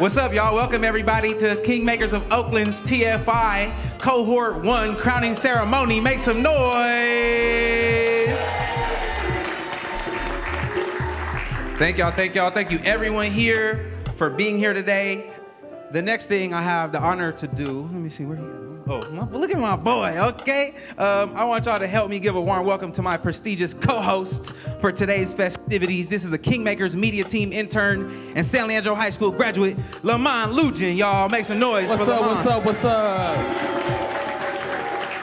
What's up, y'all? Welcome everybody to Kingmakers of Oakland's TFI Cohort 1 crowning ceremony. Make some noise. Thank y'all, thank y'all, thank you everyone here for being here today. The next thing I have the honor to do, let me see, where he is? Oh, look at my boy, okay? I want y'all to help me give a warm welcome to my prestigious co-host for today's festivities. This is the Kingmakers media team intern and San Leandro High School graduate, Lamont Lugin. Y'all make some noise for Lamont. What's up?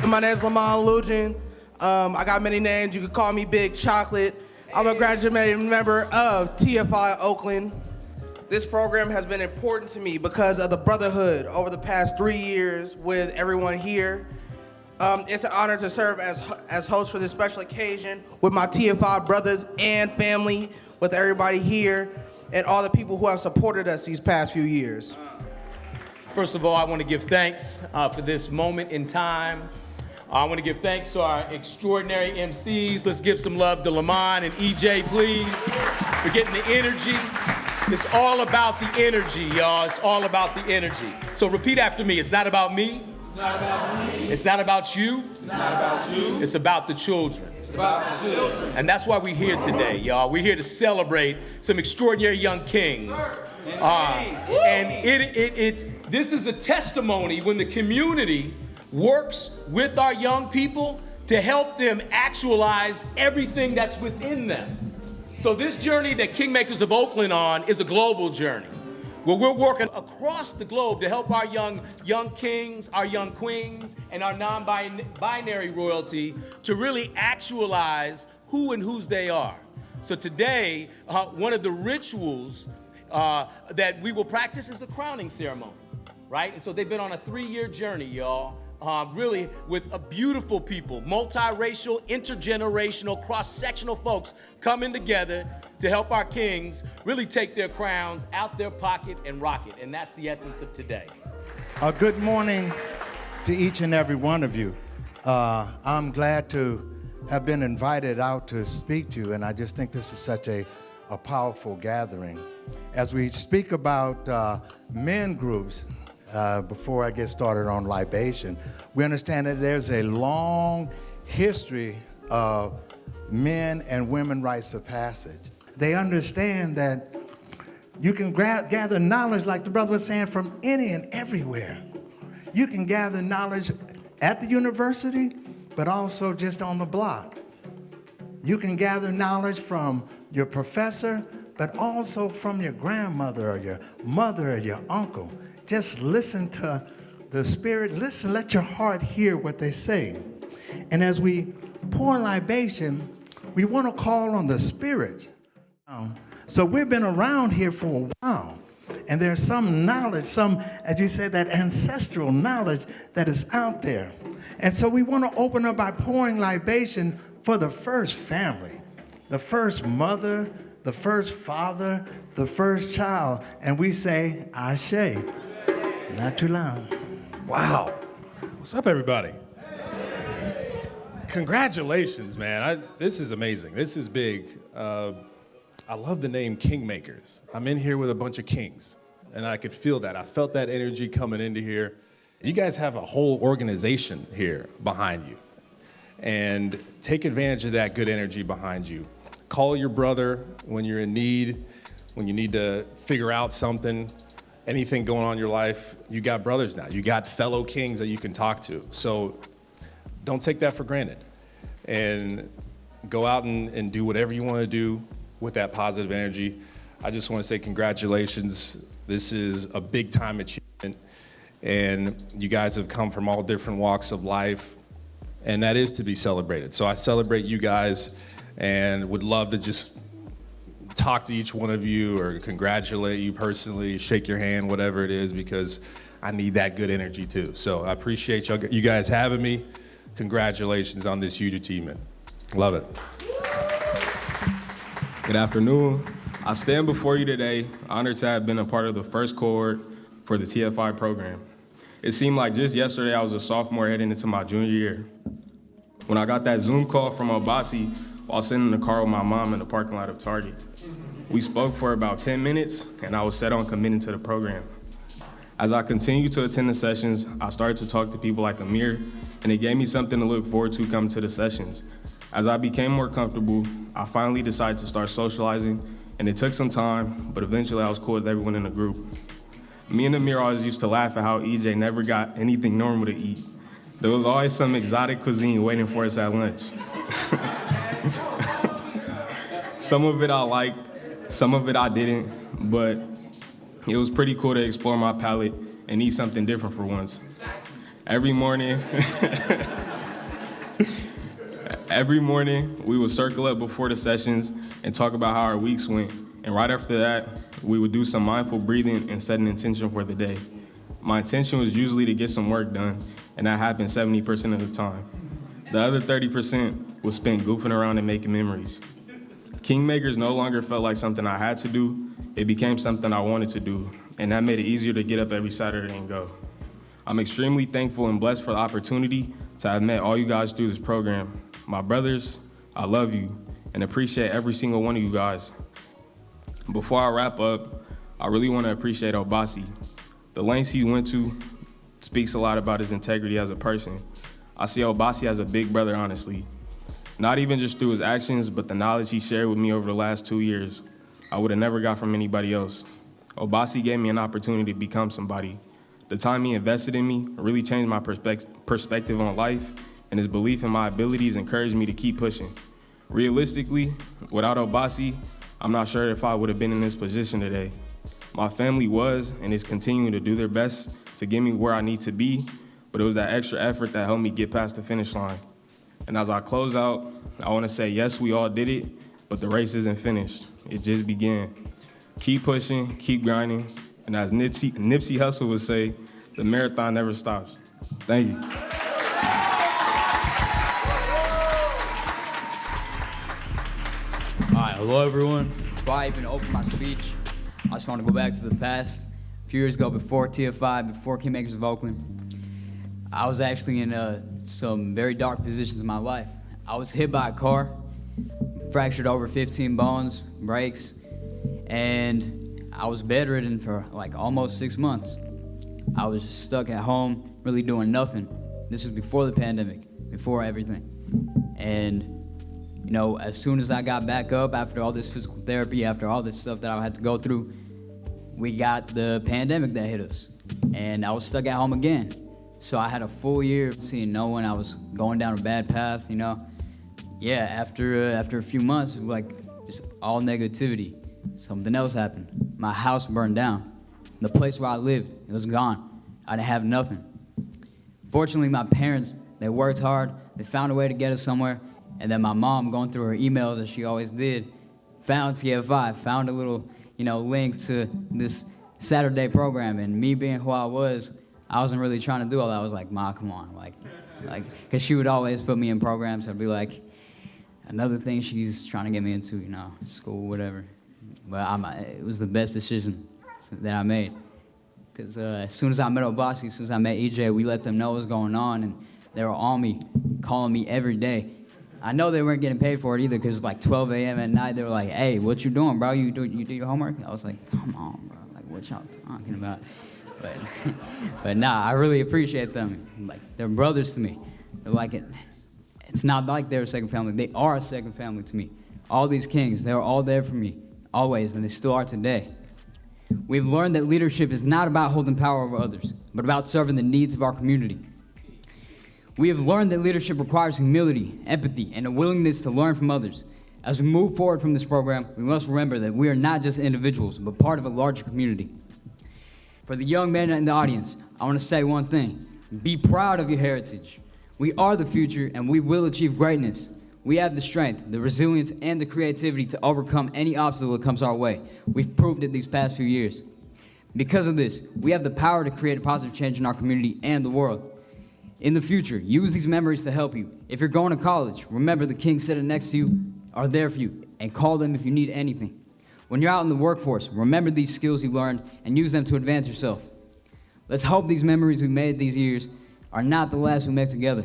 My name's Lamont Lugin. I got many names. You can call me Big Chocolate. I'm a graduating member of TFI Oakland. This program has been important to me because of the brotherhood over the past 3 years with everyone here. It's an honor to serve as host for this special occasion with my TFI brothers and family, with everybody here, and all the people who have supported us these past few years. First of all, I want to give thanks for this moment in time. I want to give thanks to our extraordinary MCs. Let's give some love to Lamont and EJ, please, for getting the energy. It's all about the energy, y'all. It's all about the energy. So repeat after me. It's not about me. It's not about me. It's not about you. It's not about you. It's about the children. It's about the children. And that's why we're here today, y'all. We're here to celebrate some extraordinary young kings. And this is a testimony when the community works with our young people to help them actualize everything that's within them. So this journey that Kingmakers of Oakland on is a global journey, where we're working across the globe to help our young kings, our young queens, and our non-binary royalty to really actualize who and whose they are. So today, one of the rituals that we will practice is the crowning ceremony, right? And so they've been on a 3-year journey, y'all. Really with a beautiful people, multiracial, intergenerational, cross-sectional folks coming together to help our kings really take their crowns out their pocket and rock it. And that's the essence of today. Good morning to each and every one of you. I'm glad to have been invited out to speak to you, and I just think this is such a powerful gathering. As we speak about men groups, before I get started on libation, we understand that there's a long history of men and women rites of passage. They understand that you can gather knowledge, like the brother was saying, from any and everywhere. You can gather knowledge at the university, but also just on the block. You can gather knowledge from your professor, but also from your grandmother or your mother or your uncle. Just listen to the Spirit. Listen, let your heart hear what they say. And as we pour libation, we want to call on the Spirit. So we've been around here for a while, and there's some knowledge, some, as you said, that ancestral knowledge that is out there. And so we want to open up by pouring libation for the first family, the first mother, the first father, the first child. And we say, Ashe. Not too loud. Wow. What's up, everybody? Congratulations, man. This is amazing. This is big. I love the name Kingmakers. I'm in here with a bunch of kings, and I could feel that. I felt that energy coming into here. You guys have a whole organization here behind you, and take advantage of that good energy behind you. Call your brother when you're in need, when you need to figure out something. Anything going on in your life, you got brothers now. You got fellow kings that you can talk to. So don't take that for granted. And go out and do whatever you want to do with that positive energy. I just want to say congratulations. This is a big time achievement. And you guys have come from all different walks of life. And that is to be celebrated. So I celebrate you guys and would love to just talk to each one of you or congratulate you personally, shake your hand, whatever it is, because I need that good energy too. So I appreciate you guys having me. Congratulations on this huge achievement. Love it. Good afternoon. I stand before you today, honored to have been a part of the first cohort for the TFI program. It seemed like just yesterday I was a sophomore heading into my junior year. When I got that Zoom call from Obasi while sitting in the car with my mom in the parking lot of Target. We spoke for about 10 minutes, and I was set on committing to the program. As I continued to attend the sessions, I started to talk to people like Amir, and it gave me something to look forward to coming to the sessions. As I became more comfortable, I finally decided to start socializing, and it took some time, but eventually I was cool with everyone in the group. Me and Amir always used to laugh at how EJ never got anything normal to eat. There was always some exotic cuisine waiting for us at lunch. Some of it I liked, some of it I didn't, but it was pretty cool to explore my palate and eat something different for once. Every morning, we would circle up before the sessions and talk about how our weeks went. And right after that, we would do some mindful breathing and set an intention for the day. My intention was usually to get some work done, and that happened 70% of the time. The other 30% was spent goofing around and making memories. Kingmakers no longer felt like something I had to do. It became something I wanted to do, and that made it easier to get up every Saturday and go. I'm extremely thankful and blessed for the opportunity to have met all you guys through this program. My brothers, I love you and appreciate every single one of you guys. Before I wrap up, I really want to appreciate Obasi. The lengths he went to speaks a lot about his integrity as a person. I see Obasi as a big brother, honestly. Not even just through his actions, but the knowledge he shared with me over the last 2 years. I would have never got from anybody else. Obasi gave me an opportunity to become somebody. The time he invested in me really changed my perspective on life, and his belief in my abilities encouraged me to keep pushing. Realistically, without Obasi, I'm not sure if I would have been in this position today. My family was and is continuing to do their best to get me where I need to be, but it was that extra effort that helped me get past the finish line. And as I close out, I want to say, yes, we all did it, but the race isn't finished. It just began. Keep pushing, keep grinding, and as Nipsey Hussle would say, the marathon never stops. Thank you. All right, hello everyone. Before I even open my speech, I just want to go back to the past. A few years ago, before TFI, before Kingmakers of Oakland, I was actually in some very dark positions in my life. I was hit by a car, fractured over 15 bones, breaks, and I was bedridden for like almost 6 months. I was just stuck at home, really doing nothing. This was before the pandemic, before everything. And, you know, as soon as I got back up after all this physical therapy, after all this stuff that I had to go through, we got the pandemic that hit us. And I was stuck at home again. So I had a full year of seeing no one. I was going down a bad path, you know. Yeah, after a few months, it was like just all negativity. Something else happened. My house burned down. The place where I lived, it was gone. I didn't have nothing. Fortunately, my parents, they worked hard. They found a way to get us somewhere. And then my mom, going through her emails as she always did, found TFI, found a little, you know, link to this Saturday program. And me being who I wasn't really trying to do all that. I was like, Ma, come on, like, because she would always put me in programs. I'd be like, another thing she's trying to get me into, you know, school, whatever. But it was the best decision that I made. Because as soon as I met Obasi, as soon as I met EJ, we let them know what was going on, and they were on me, calling me every day. I know they weren't getting paid for it either, because like 12 a.m. at night, they were like, hey, what you doing, bro? You do your homework? I was like, come on, bro. Like, what y'all talking about? But nah, I really appreciate them. Like, they're brothers to me. They're like, it's not like they're a second family. They are a second family to me. All these kings, they were all there for me, always, and they still are today. We've learned that leadership is not about holding power over others, but about serving the needs of our community. We have learned that leadership requires humility, empathy, and a willingness to learn from others. As we move forward from this program, we must remember that we are not just individuals, but part of a larger community. For the young men in the audience, I want to say one thing. Be proud of your heritage. We are the future, and we will achieve greatness. We have the strength, the resilience, and the creativity to overcome any obstacle that comes our way. We've proved it these past few years. Because of this, we have the power to create a positive change in our community and the world. In the future, use these memories to help you. If you're going to college, remember the kings sitting next to you are there for you, and call them if you need anything. When you're out in the workforce, remember these skills you learned and use them to advance yourself. Let's hope these memories we made these years are not the last we make together.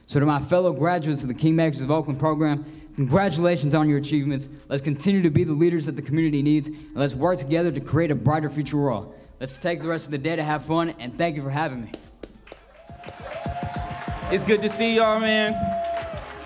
So to my fellow graduates of the Kingmakers of Oakland program, Congratulations on your achievements. Let's continue to be the leaders that the community needs, and let's work together to create a brighter future for all. Let's take the rest of the day to have fun, and thank you for having me. It's good to see y'all, man.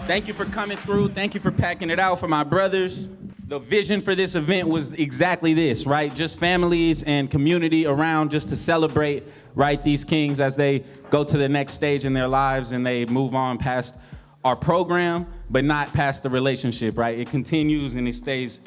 Thank you for coming through. Thank you for packing it out for my brothers. The vision for this event was exactly this, right? Just families and community around just to celebrate, right, these kings as they go to the next stage in their lives and they move on past our program, but not past the relationship, right? It continues and it stays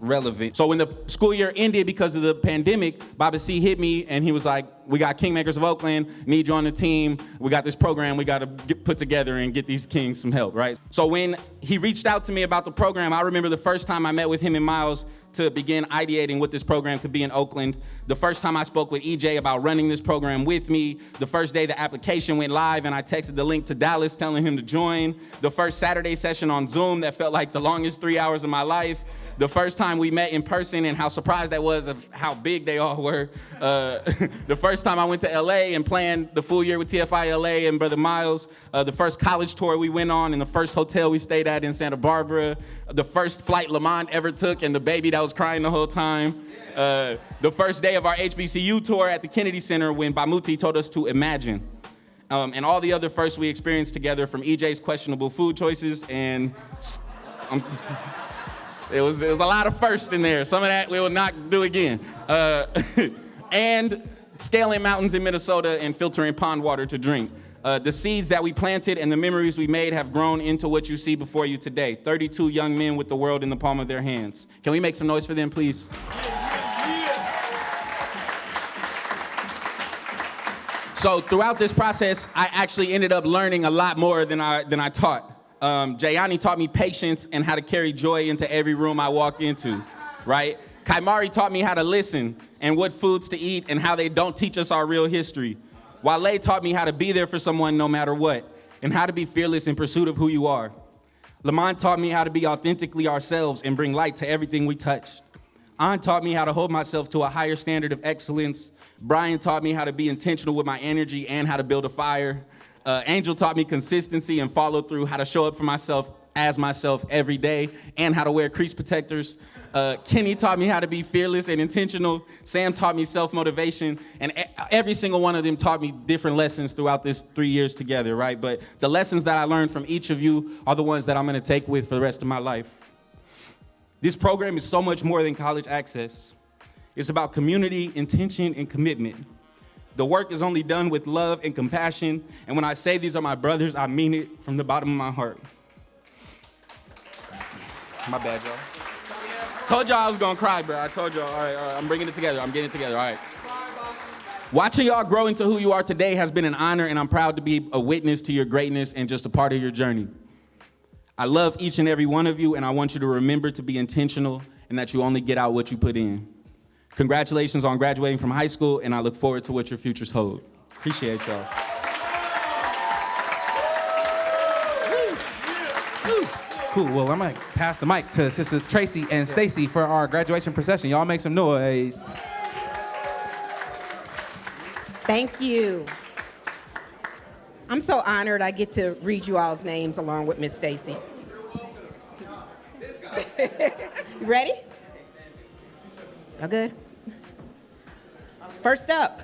relevant. So when the school year ended because of the pandemic, Baba C hit me and he was like, we got Kingmakers of Oakland, need you on the team. We got this program we got to put together and get these kings some help, right? So when he reached out to me about the program, I remember the first time I met with him and Miles to begin ideating what this program could be in Oakland. The first time I spoke with EJ about running this program with me. The first day the application went live and I texted the link to Dallas telling him to join. The first Saturday session on Zoom that felt like the longest 3 hours of my life. The first time we met in person and how surprised I was of how big they all were. The first time I went to LA and planned the full year with TFI LA and Brother Miles. The first college tour we went on and the first hotel we stayed at in Santa Barbara. The first flight Lamont ever took and the baby that was crying the whole time. The first day of our HBCU tour at the Kennedy Center when Bamuti told us to imagine. And all the other firsts we experienced together, from EJ's questionable food choices and It was a lot of firsts in there. Some of that we will not do again. And scaling mountains in Minnesota and filtering pond water to drink. The seeds that we planted and the memories we made have grown into what you see before you today. 32 young men with the world in the palm of their hands. Can we make some noise for them, please? So throughout this process, I actually ended up learning a lot more than I taught. Jayani taught me patience and how to carry joy into every room I walk into, right? Kaimari taught me how to listen and what foods to eat and how they don't teach us our real history. Wale taught me how to be there for someone no matter what and how to be fearless in pursuit of who you are. Lamont taught me how to be authentically ourselves and bring light to everything we touch. An taught me how to hold myself to a higher standard of excellence. Brian taught me how to be intentional with my energy and how to build a fire. Angel taught me consistency and follow through, how to show up for myself as myself every day, and how to wear crease protectors. Kenny taught me how to be fearless and intentional. Sam taught me self-motivation, and every single one of them taught me different lessons throughout this 3 years together, right? But the lessons that I learned from each of you are the ones that I'm gonna take with for the rest of my life. This program is so much more than college access. It's about community, intention, and commitment. The work is only done with love and compassion, and when I say these are my brothers, I mean it from the bottom of my heart. My bad, y'all. Told y'all I was gonna cry, bro. I told y'all, all right, I'm bringing it together. I'm getting it together, all right. Watching y'all grow into who you are today has been an honor, and I'm proud to be a witness to your greatness and just a part of your journey. I love each and every one of you, and I want you to remember to be intentional and that you only get out what you put in. Congratulations on graduating from high school, and I look forward to what your futures hold. Appreciate y'all. Cool, well, I'm gonna pass the mic to Sisters Tracy and Stacy for our graduation procession. Y'all make some noise. Thank you. I'm so honored I get to read you all's names along with Miss Stacy. You ready? Y'all good? First up,